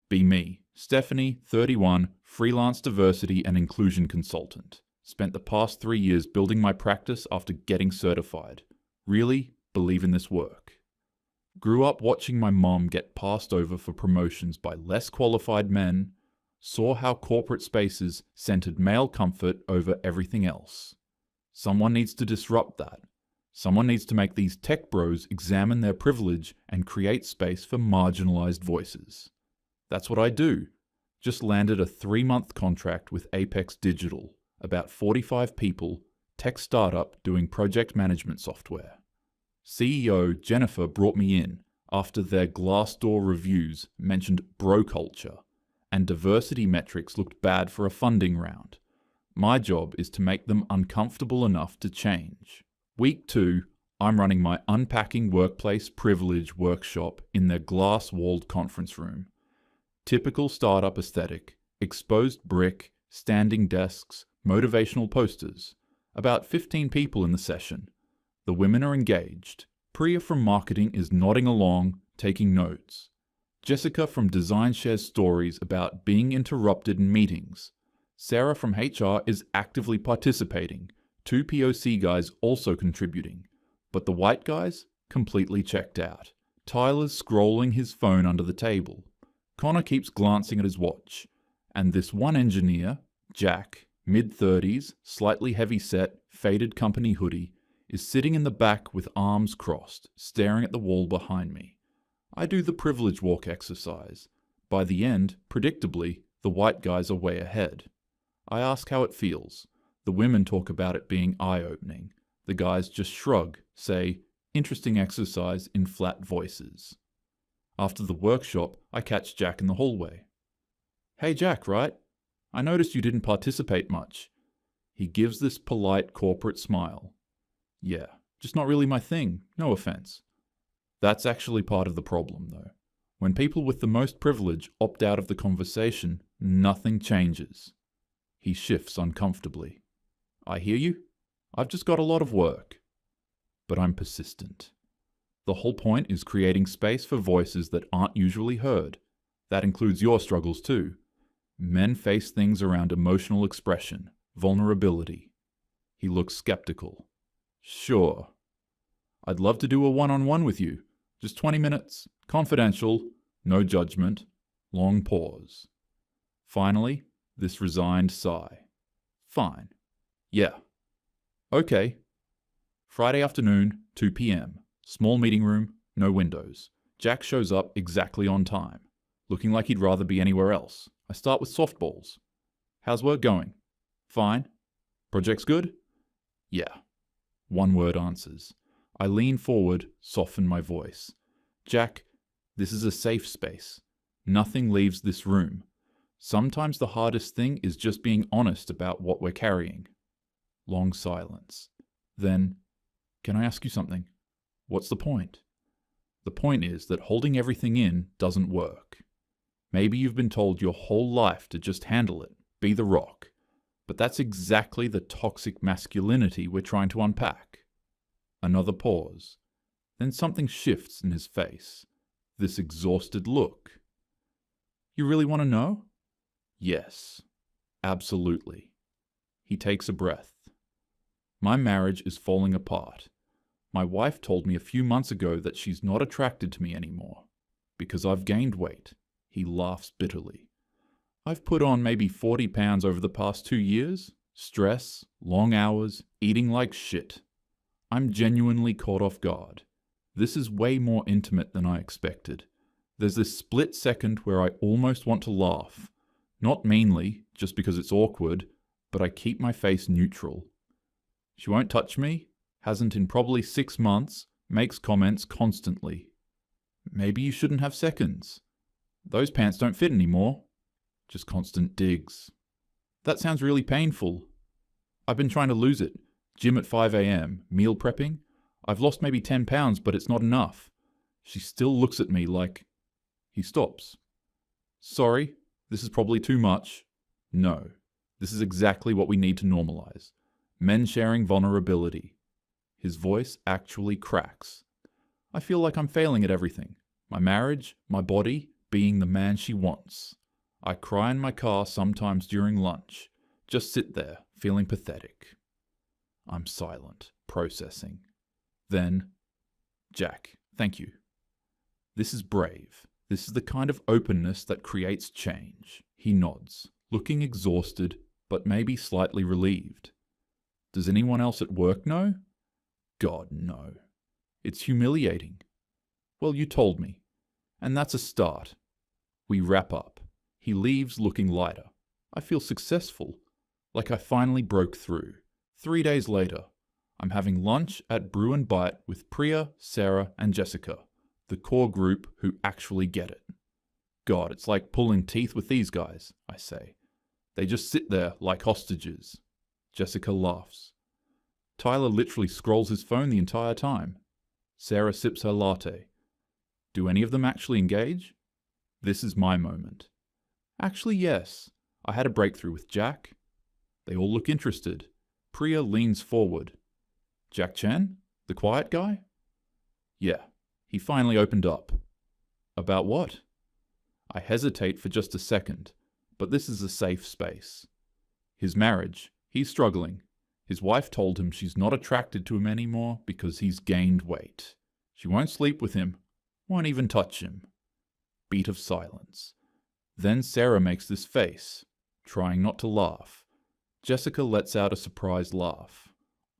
Be me, Stephanie, 31, freelance diversity and inclusion consultant. Spent the past 3 years building my practice after getting certified. Really believe in this work. Grew up watching my mom get passed over for promotions by less qualified men. Saw how corporate spaces centered male comfort over everything else. Someone needs to disrupt that. Someone needs to make these tech bros examine their privilege and create space for marginalized voices. That's what I do. Just landed a 3-month contract with Apex Digital, about 45 people, tech startup doing project management software. CEO Jennifer brought me in after their Glassdoor reviews mentioned bro culture, and diversity metrics looked bad for a funding round. My job is to make them uncomfortable enough to change. Week 2, I'm running my Unpacking Workplace Privilege workshop in their glass-walled conference room. Typical startup aesthetic, exposed brick, standing desks, motivational posters. About 15 people in the session. The women are engaged. Priya from marketing is nodding along, taking notes. Jessica from design shares stories about being interrupted in meetings. Sarah from HR is actively participating. 2 POC guys also contributing. But the white guys? Completely checked out. Tyler's scrolling his phone under the table. Connor keeps glancing at his watch. And this one engineer, Jack, mid-30s, slightly heavy-set, faded company hoodie, is sitting in the back with arms crossed, staring at the wall behind me. I do the privilege walk exercise. By the end, predictably, the white guys are way ahead. I ask how it feels. The women talk about it being eye-opening. The guys just shrug, say, interesting exercise in flat voices. After the workshop, I catch Jack in the hallway. Hey Jack, right? I noticed you didn't participate much. He gives this polite corporate smile. Yeah, just not really my thing, no offense. That's actually part of the problem, though. When people with the most privilege opt out of the conversation, nothing changes. He shifts uncomfortably. I hear you. I've just got a lot of work. But I'm persistent. The whole point is creating space for voices that aren't usually heard. That includes your struggles too. Men face things around emotional expression, vulnerability. He looks skeptical. Sure. I'd love to do a one-on-one with you. Just 20 minutes, confidential, no judgment, long pause. Finally, this resigned sigh. Fine. Yeah. Okay. Friday afternoon, 2 p.m. Small meeting room, no windows. Jack shows up exactly on time, looking like he'd rather be anywhere else. I start with softballs. How's work going? Fine. Project's good? Yeah. One word answers. I lean forward, soften my voice. Jack, this is a safe space. Nothing leaves this room. Sometimes the hardest thing is just being honest about what we're carrying. Long silence. Then, can I ask you something? What's the point? The point is that holding everything in doesn't work. Maybe you've been told your whole life to just handle it, be the rock. But that's exactly the toxic masculinity we're trying to unpack. Another pause. Then something shifts in his face. This exhausted look. You really want to know? Yes. Absolutely. He takes a breath. My marriage is falling apart. My wife told me a few months ago that she's not attracted to me anymore. Because I've gained weight. He laughs bitterly. I've put on maybe 40 pounds over the past 2 years. Stress, long hours, eating like shit. I'm genuinely caught off guard. This is way more intimate than I expected. There's this split second where I almost want to laugh. Not meanly, just because it's awkward, but I keep my face neutral. She won't touch me, hasn't in probably 6 months, makes comments constantly. Maybe you shouldn't have seconds. Those pants don't fit anymore. Just constant digs. That sounds really painful. I've been trying to lose it. Gym at 5 a.m, meal prepping. I've lost maybe 10 pounds, but it's not enough. She still looks at me like... He stops. Sorry, this is probably too much. No, this is exactly what we need to normalize. Men sharing vulnerability. His voice actually cracks. I feel like I'm failing at everything. My marriage, my body, being the man she wants. I cry in my car sometimes during lunch. Just sit there, feeling pathetic. I'm silent, processing. Then, Jack, thank you. This is brave. This is the kind of openness that creates change. He nods, looking exhausted, but maybe slightly relieved. Does anyone else at work know? God, no. It's humiliating. Well, you told me. And that's a start. We wrap up. He leaves looking lighter. I feel successful, like I finally broke through. 3 days later, I'm having lunch at Brew and Bite with Priya, Sarah, and Jessica, the core group who actually get it. God, it's like pulling teeth with these guys, I say. They just sit there like hostages. Jessica laughs. Tyler literally scrolls his phone the entire time. Sarah sips her latte. Do any of them actually engage? This is my moment. Actually, yes. I had a breakthrough with Jack. They all look interested. Priya leans forward. Jack Chen? The quiet guy? Yeah, he finally opened up. About what? I hesitate for just a second, but this is a safe space. His marriage. He's struggling. His wife told him she's not attracted to him anymore because he's gained weight. She won't sleep with him, won't even touch him. Beat of silence. Then Sarah makes this face, trying not to laugh. Jessica lets out a surprised laugh.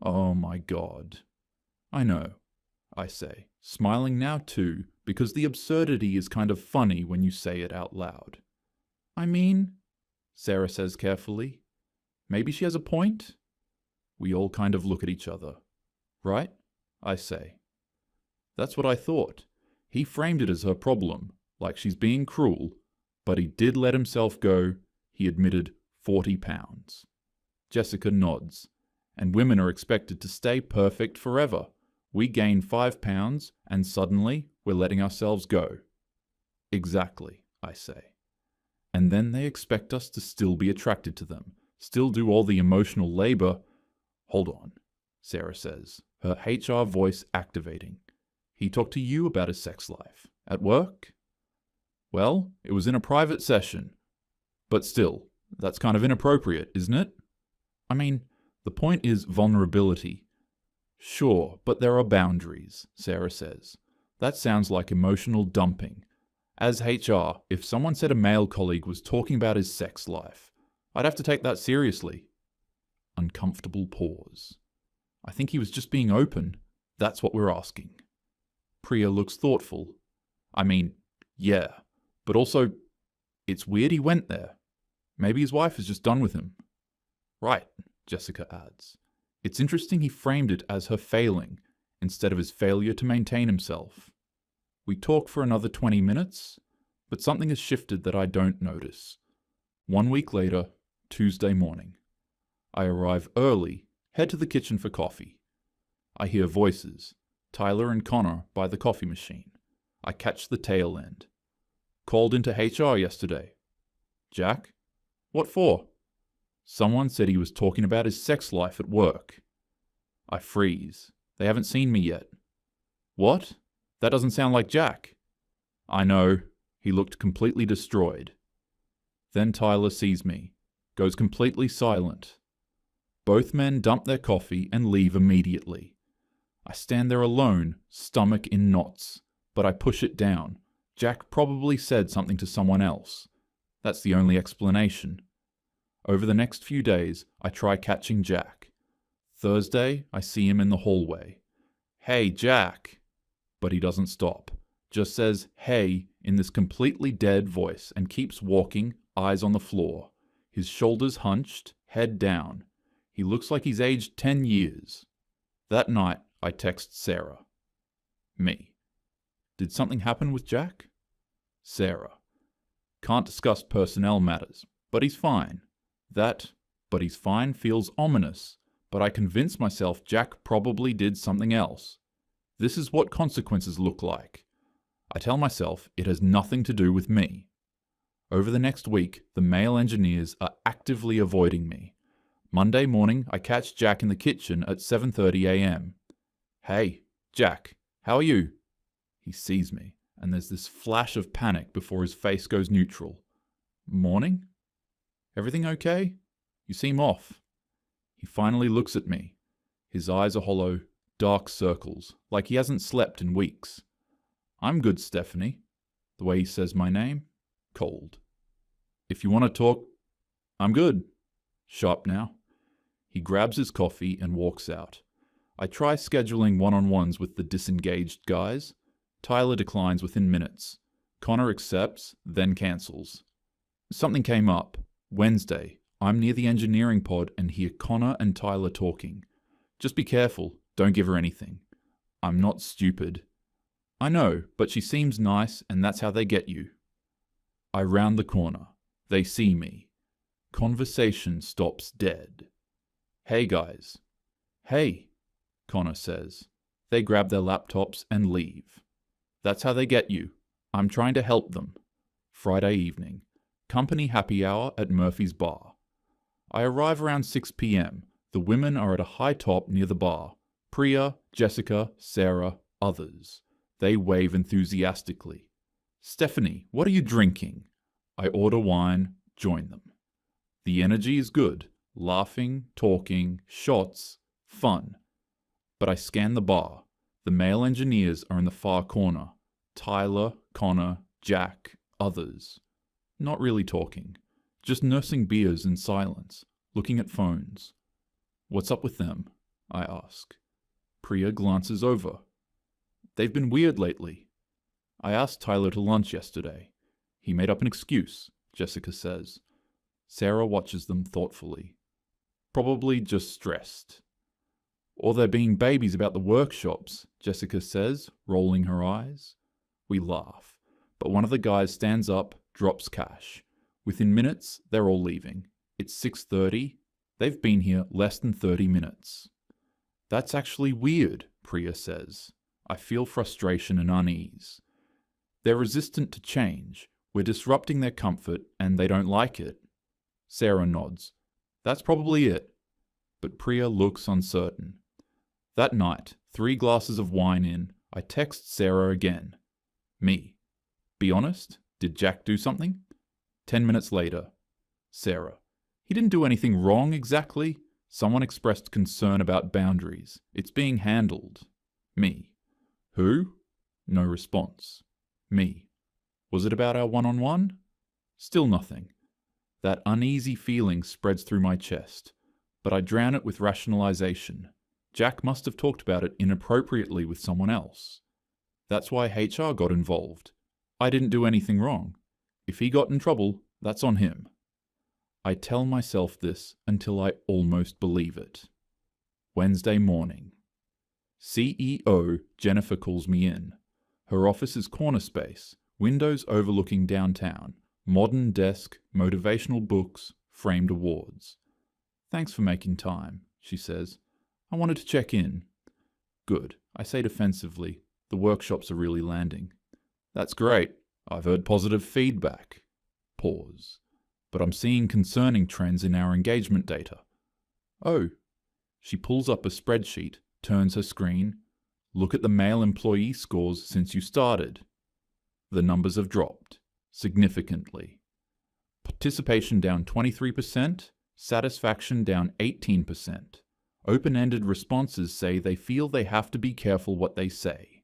Oh my God. I know, I say, smiling now too, because the absurdity is kind of funny when you say it out loud. I mean, Sarah says carefully, maybe she has a point? We all kind of look at each other. Right? I say. That's what I thought. He framed it as her problem, like she's being cruel, but he did let himself go. He admitted 40 pounds. Jessica nods. And women are expected to stay perfect forever. We gain 5 pounds, and suddenly we're letting ourselves go. Exactly, I say. And then they expect us to still be attracted to them, still do all the emotional labor. Hold on, Sarah says, her HR voice activating. He talked to you about his sex life. At work? Well, it was in a private session. But still, that's kind of inappropriate, isn't it? I mean, the point is vulnerability. Sure, but there are boundaries, Sarah says. That sounds like emotional dumping. As HR, if someone said a male colleague was talking about his sex life, I'd have to take that seriously. Uncomfortable pause. I think he was just being open. That's what we're asking. Priya looks thoughtful. I mean, yeah, but also, it's weird he went there. Maybe his wife is just done with him. Right, Jessica adds. It's interesting he framed it as her failing, instead of his failure to maintain himself. We talk for another 20 minutes, but something has shifted that I don't notice. 1 week later, Tuesday morning. I arrive early, head to the kitchen for coffee. I hear voices, Tyler and Connor by the coffee machine. I catch the tail end. Called into HR yesterday. Jack? What for? Someone said he was talking about his sex life at work. I freeze. They haven't seen me yet. What? That doesn't sound like Jack. I know. He looked completely destroyed. Then Tyler sees me, goes completely silent. Both men dump their coffee and leave immediately. I stand there alone, stomach in knots, but I push it down. Jack probably said something to someone else. That's the only explanation. Over the next few days, I try catching Jack. Thursday, I see him in the hallway. Hey, Jack! But he doesn't stop. Just says, hey, in this completely dead voice and keeps walking, eyes on the floor. His shoulders hunched, head down. He looks like he's aged 10 years. That night, I text Sarah. Me. Did something happen with Jack? Sarah. Can't discuss personnel matters, but he's fine. That, but he's fine feels ominous, but I convince myself Jack probably did something else. This is what consequences look like. I tell myself it has nothing to do with me. Over the next week, the male engineers are actively avoiding me. Monday morning, I catch Jack in the kitchen at 7:30 a.m. Hey, Jack, how are you? He sees me. and there's this flash of panic before his face goes neutral. Morning? Everything okay? You seem off. He finally looks at me. His eyes are hollow, dark circles, like he hasn't slept in weeks. I'm good, Stephanie. The way he says my name? Cold. If you want to talk, I'm good. Sharp now. He grabs his coffee and walks out. I try scheduling one-on-ones with the disengaged guys. Tyler declines within minutes. Connor accepts, then cancels. Something came up. Wednesday, I'm near the engineering pod and hear Connor and Tyler talking. Just be careful, don't give her anything. I'm not stupid. I know, but she seems nice and that's how they get you. I round the corner. They see me. Conversation stops dead. Hey guys. Hey, Connor says. They grab their laptops and leave. That's how they get you. I'm trying to help them. Friday evening. Company happy hour at Murphy's Bar. I arrive around 6 p.m. The women are at a high top near the bar. Priya, Jessica, Sarah, others. They wave enthusiastically. Stephanie, what are you drinking? I order wine, join them. The energy is good. Laughing, talking, shots, fun. But I scan the bar. The male engineers are in the far corner. Tyler, Connor, Jack, others. Not really talking. Just nursing beers in silence, looking at phones. What's up with them? I ask. Priya glances over. They've been weird lately. I asked Tyler to lunch yesterday. He made up an excuse, Jessica says. Sarah watches them thoughtfully. Probably just stressed. Or they're being babies about the workshops, Jessica says, rolling her eyes. We laugh, but one of the guys stands up, drops cash. Within minutes, they're all leaving. It's 6:30. They've been here less than 30 minutes. That's actually weird, Priya says. I feel frustration and unease. They're resistant to change. We're disrupting their comfort and they don't like it. Sarah nods. That's probably it. But Priya looks uncertain. That night, 3 glasses of wine in, I text Sarah again. Me. Be honest, did Jack do something? 10 minutes later. Sarah. He didn't do anything wrong exactly. Someone expressed concern about boundaries. It's being handled. Me. Who? No response. Me. Was it about our one-on-one? Still nothing. That uneasy feeling spreads through my chest, but I drown it with rationalization. Jack must have talked about it inappropriately with someone else. That's why HR got involved. I didn't do anything wrong. If he got in trouble, that's on him. I tell myself this until I almost believe it. Wednesday morning. CEO Jennifer calls me in. Her office is corner space, windows overlooking downtown, modern desk, motivational books, framed awards. Thanks for making time, she says. I wanted to check in. Good, I say defensively. The workshops are really landing. That's great. I've heard positive feedback. Pause. But I'm seeing concerning trends in our engagement data. Oh. She pulls up a spreadsheet, turns her screen. Look at the male employee scores since you started. The numbers have dropped. Significantly. Participation down 23%, satisfaction down 18%. Open-ended responses say they feel they have to be careful what they say,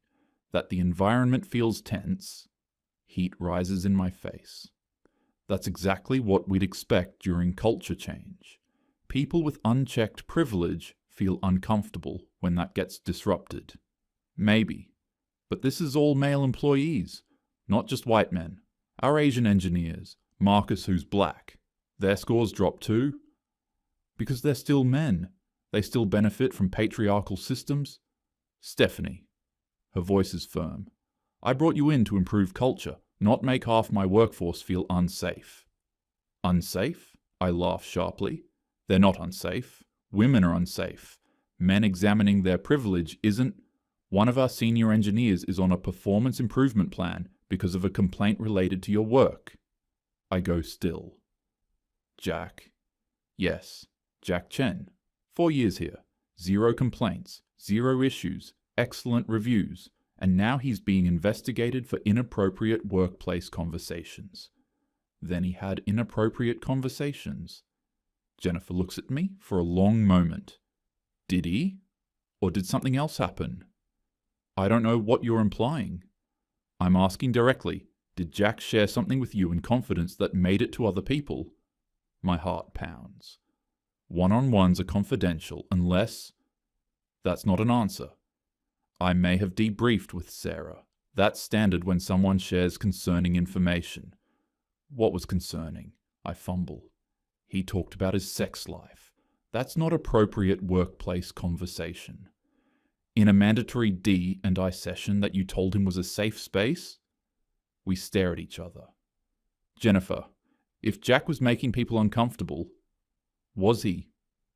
that the environment feels tense. Heat rises in my face. That's exactly what we'd expect during culture change. People with unchecked privilege feel uncomfortable when that gets disrupted. Maybe. But this is all male employees, not just white men. Our Asian engineers, Marcus who's black, their scores drop too? Because they're still men. They still benefit from patriarchal systems. Stephanie. Her voice is firm. I brought you in to improve culture, not make half my workforce feel unsafe. Unsafe? I laugh sharply. They're not unsafe. Women are unsafe. Men examining their privilege isn't. One of our senior engineers is on a performance improvement plan because of a complaint related to your work. I go still. Jack. Yes, Jack Chen. 4 years here. 0 complaints, 0 issues, excellent reviews, and now he's being investigated for inappropriate workplace conversations. Then he had inappropriate conversations. Jennifer looks at me for a long moment. Did he? Or did something else happen? I don't know what you're implying. I'm asking directly, did Jack share something with you in confidence that made it to other people? My heart pounds. One-on-ones are confidential unless... That's not an answer. I may have debriefed with Sarah. That's standard when someone shares concerning information. What was concerning? I fumble. He talked about his sex life. That's not appropriate workplace conversation. In a mandatory D&I session that you told him was a safe space? We stare at each other. Jennifer, if Jack was making people uncomfortable, was he?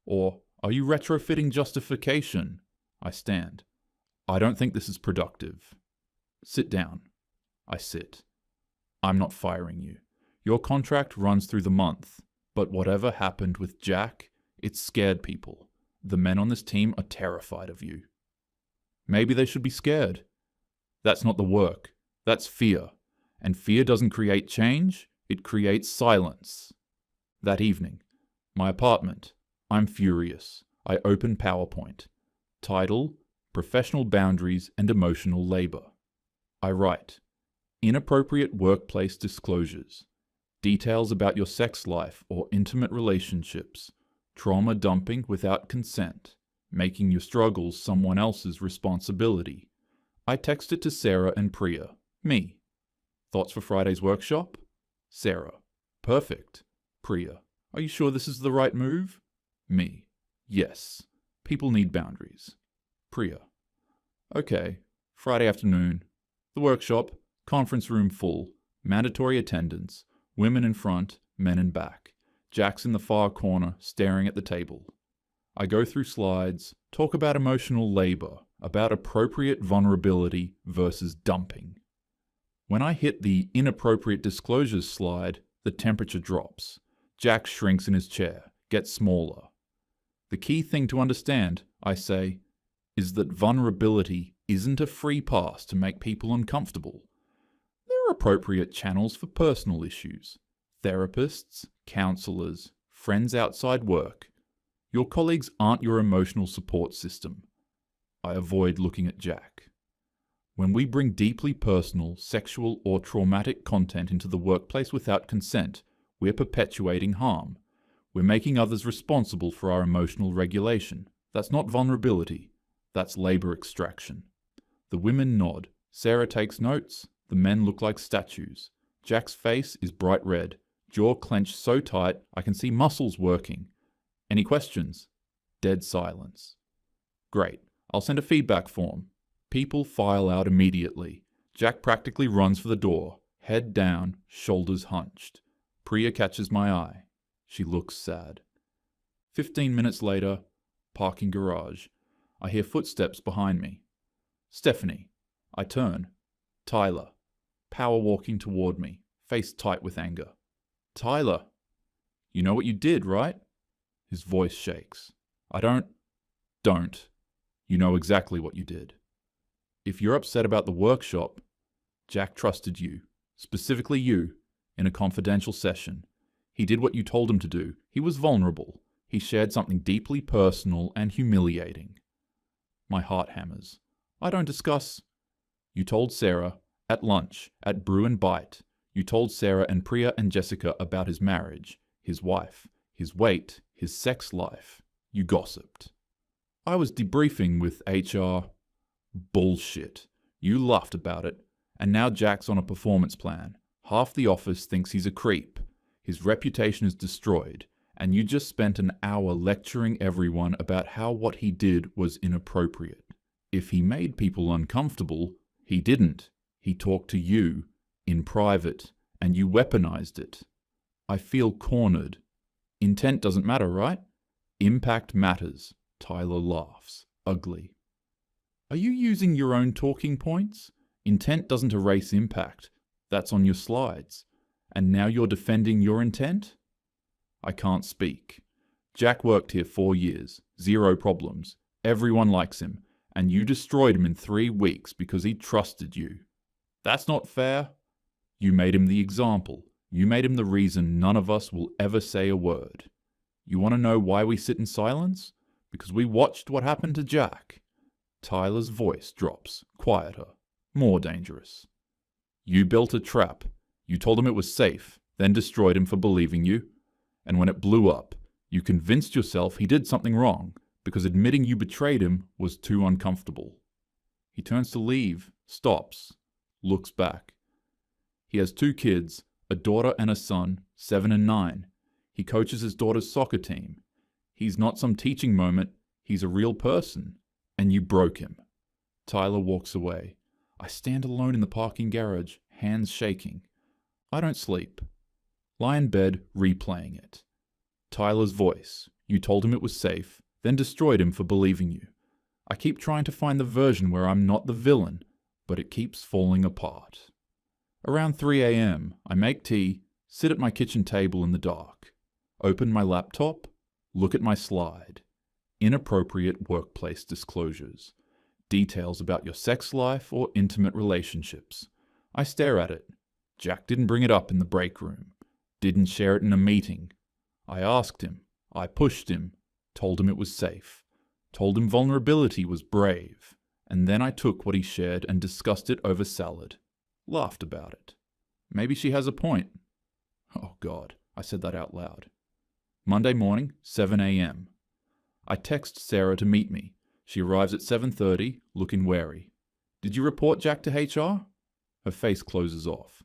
Or are you retrofitting justification? I stand. I don't think this is productive. Sit down. I sit. I'm not firing you. Your contract runs through the month, but whatever happened with Jack, it scared people. The men on this team are terrified of you. Maybe they should be scared. That's not the work. That's fear. And fear doesn't create change, it creates silence. That evening, my apartment. I'm furious. I open PowerPoint. Title, Professional Boundaries and Emotional Labor. I write, inappropriate workplace disclosures. Details about your sex life or intimate relationships. Trauma dumping without consent. Making your struggles someone else's responsibility. I text it to Sarah and Priya. Me. Thoughts for Friday's workshop? Sarah. Perfect. Priya. Are you sure this is the right move? Me. Yes. People need boundaries. Priya. Okay. Friday afternoon. The workshop. Conference room full. Mandatory attendance. Women in front, men in back. Jack's in the far corner, staring at the table. I go through slides, talk about emotional labor, about appropriate vulnerability versus dumping. When I hit the inappropriate disclosures slide, the temperature drops. Jack shrinks in his chair, gets smaller. The key thing to understand, I say, is that vulnerability isn't a free pass to make people uncomfortable. There are appropriate channels for personal issues. Therapists, counselors, friends outside work. Your colleagues aren't your emotional support system. I avoid looking at Jack. When we bring deeply personal, sexual, or traumatic content into the workplace without consent, we're perpetuating harm. We're making others responsible for our emotional regulation. That's not vulnerability. That's labor extraction. The women nod. Sarah takes notes. The men look like statues. Jack's face is bright red, jaw clenched so tight I can see muscles working. Any questions? Dead silence. Great. I'll send a feedback form. People file out immediately. Jack practically runs for the door, head down, shoulders hunched. Priya catches my eye. She looks sad. 15 minutes later, parking garage. I hear footsteps behind me. Stephanie. I turn. Tyler. Power walking toward me, face tight with anger. Tyler. You know what you did, right? His voice shakes. I don't. You know exactly what you did. If you're upset about the workshop, Jack trusted you, specifically you, in a confidential session. He did what you told him to do. He was vulnerable. He shared something deeply personal and humiliating. My heart hammers. I don't discuss. You told Sarah, at lunch, at Brew and Bite, you told Sarah and Priya and Jessica about his marriage, his wife, his weight, his sex life. You gossiped. I was debriefing with HR. Bullshit. You laughed about it, and now Jack's on a performance plan. Half the office thinks he's a creep. His reputation is destroyed, and you just spent an hour lecturing everyone about how what he did was inappropriate. If he made people uncomfortable, he didn't. He talked to you, in private, and you weaponized it. I feel cornered. Intent doesn't matter, right? Impact matters. Tyler laughs, ugly. Are you using your own talking points? Intent doesn't erase impact. That's on your slides. And now you're defending your intent? I can't speak. Jack worked here 4 years, 0 problems. Everyone likes him. and you destroyed him in 3 weeks because he trusted you. That's not fair. You made him the example. You made him the reason none of us will ever say a word. You want to know why we sit in silence? Because we watched what happened to Jack. Tyler's voice drops, quieter, more dangerous. You built a trap. You told him it was safe, then destroyed him for believing you. And when it blew up, you convinced yourself he did something wrong because admitting you betrayed him was too uncomfortable. He turns to leave, stops, looks back. He has 2 kids, a daughter and a son, 7 and 9. He coaches his daughter's soccer team. He's not some teaching moment, he's a real person. And you broke him. Tyler walks away. I stand alone in the parking garage, hands shaking. I don't sleep. Lie in bed, replaying it. Tyler's voice. You told him it was safe, then destroyed him for believing you. I keep trying to find the version where I'm not the villain, but it keeps falling apart. Around 3 a.m., I make tea, sit at my kitchen table in the dark, open my laptop, look at my slide. Inappropriate workplace disclosures. Details about your sex life or intimate relationships. I stare at it. Jack didn't bring it up in the break room. Didn't share it in a meeting. I asked him. I pushed him. Told him it was safe. Told him vulnerability was brave. And then I took what he shared and discussed it over salad. Laughed about it. Maybe she has a point. Oh God, I said that out loud. Monday morning, 7 a.m. I text Sarah to meet me. She arrives at 7:30, looking wary. Did you report Jack to HR? Her face closes off.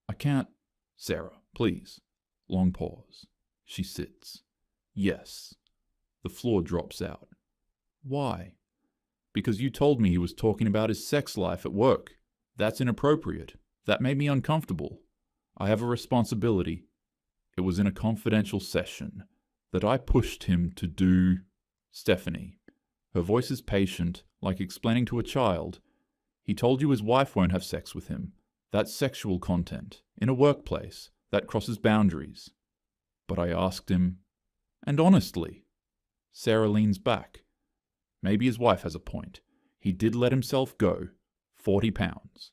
I can't. Sarah, please. Long pause. She sits. Yes. The floor drops out. Why? Because you told me he was talking about his sex life at work. That's inappropriate. That made me uncomfortable. I have a responsibility. It was in a confidential session that I pushed him to do. Stephanie. Her voice is patient, like explaining to a child. He told you his wife won't have sex with him. That's sexual content. In a workplace. That crosses boundaries. But I asked him, and honestly. Sarah leans back. Maybe his wife has a point. He did let himself go. 40 pounds.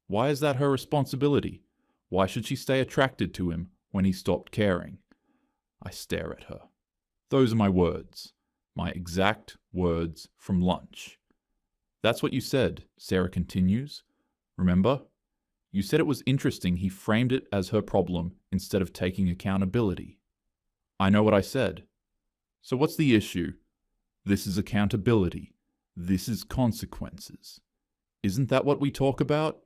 Why is that her responsibility? Why should she stay attracted to him when he stopped caring? I stare at her. Those are my words. My exact words from lunch. That's what you said, Sarah continues. Remember? You said it was interesting he framed it as her problem instead of taking accountability. I know what I said. So what's the issue? This is accountability. This is consequences. Isn't that what we talk about?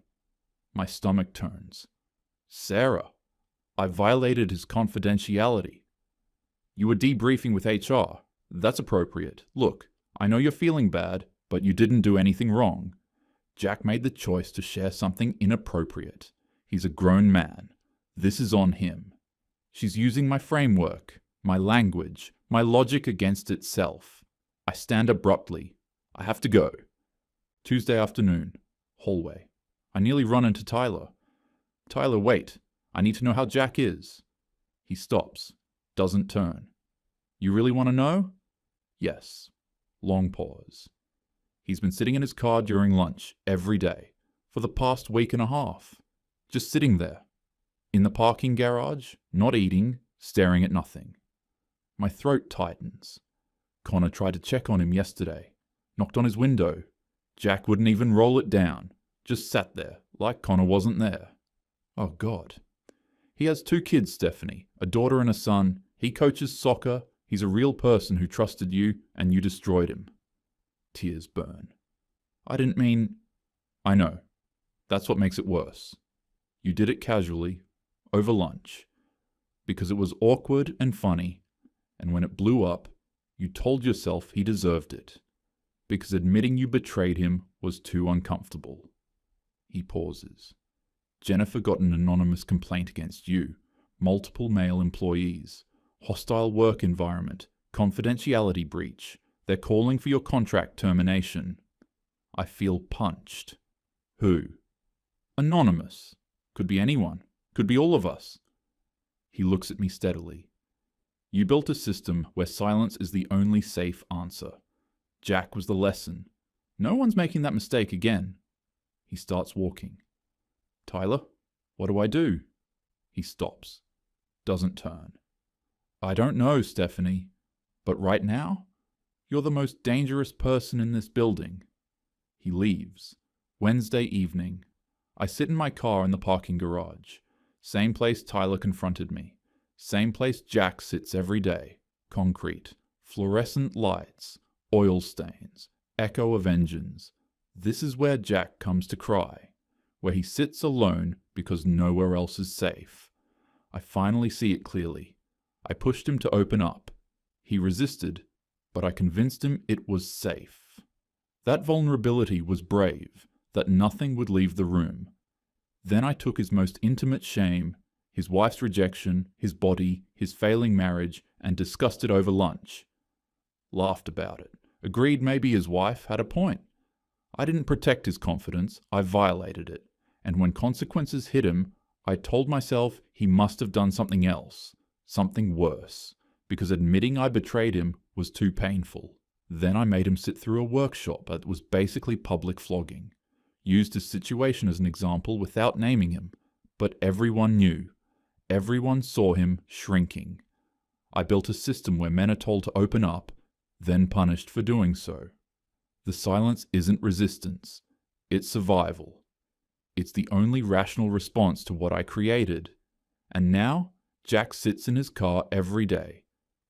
My stomach turns. Sarah, I violated his confidentiality. You were debriefing with HR. That's appropriate. Look, I know you're feeling bad, but you didn't do anything wrong. Jack made the choice to share something inappropriate. He's a grown man. This is on him. She's using my framework, my language, my logic against itself. I stand abruptly. I have to go. Tuesday afternoon. Hallway. I nearly run into Tyler. Tyler, wait. I need to know how Jack is. He stops. Doesn't turn. You really want to know? Yes. Long pause. He's been sitting in his car during lunch every day for the past week and a half. Just sitting there. In the parking garage, not eating, staring at nothing. My throat tightens. Connor tried to check on him yesterday. Knocked on his window. Jack wouldn't even roll it down. Just sat there, like Connor wasn't there. Oh God. He has 2 kids, Stephanie, a daughter and a son. He coaches soccer. He's a real person who trusted you, and you destroyed him. Tears burn. I didn't mean... I know. That's what makes it worse. You did it casually, over lunch, because it was awkward and funny, and when it blew up, you told yourself he deserved it, because admitting you betrayed him was too uncomfortable. He pauses. Jennifer got an anonymous complaint against you, multiple male employees, hostile work environment, confidentiality breach. They're calling for your contract termination. I feel punched. Who? Anonymous. Could be anyone. Could be all of us. He looks at me steadily. You built a system where silence is the only safe answer. Jack was the lesson. No one's making that mistake again. He starts walking. Tyler, what do I do? He stops. Doesn't turn. I don't know, Stephanie, but right now, you're the most dangerous person in this building. He leaves. Wednesday evening. I sit in my car in the parking garage. Same place Tyler confronted me. Same place Jack sits every day. Concrete. Fluorescent lights. Oil stains. Echo of engines. This is where Jack comes to cry. Where he sits alone because nowhere else is safe. I finally see it clearly. I pushed him to open up. He resisted, but I convinced him it was safe. That vulnerability was brave, that nothing would leave the room. Then I took his most intimate shame, his wife's rejection, his body, his failing marriage, and discussed it over lunch. Laughed about it. Agreed maybe his wife had a point. I didn't protect his confidence, I violated it. And when consequences hit him, I told myself he must have done something else, something worse, because admitting I betrayed him was too painful. Then I made him sit through a workshop that was basically public flogging. Used his situation as an example without naming him, but everyone knew. Everyone saw him shrinking. I built a system where men are told to open up, then punished for doing so. The silence isn't resistance, it's survival. It's the only rational response to what I created. And now, Jack sits in his car every day,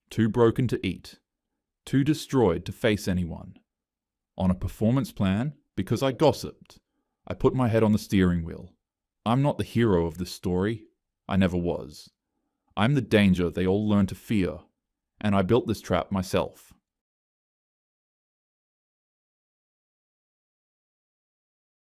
too broken to eat, too destroyed to face anyone. On a performance plan, because I gossiped. I put my head on the steering wheel. I'm not the hero of this story. I never was. I'm the danger they all learn to fear, and I built this trap myself.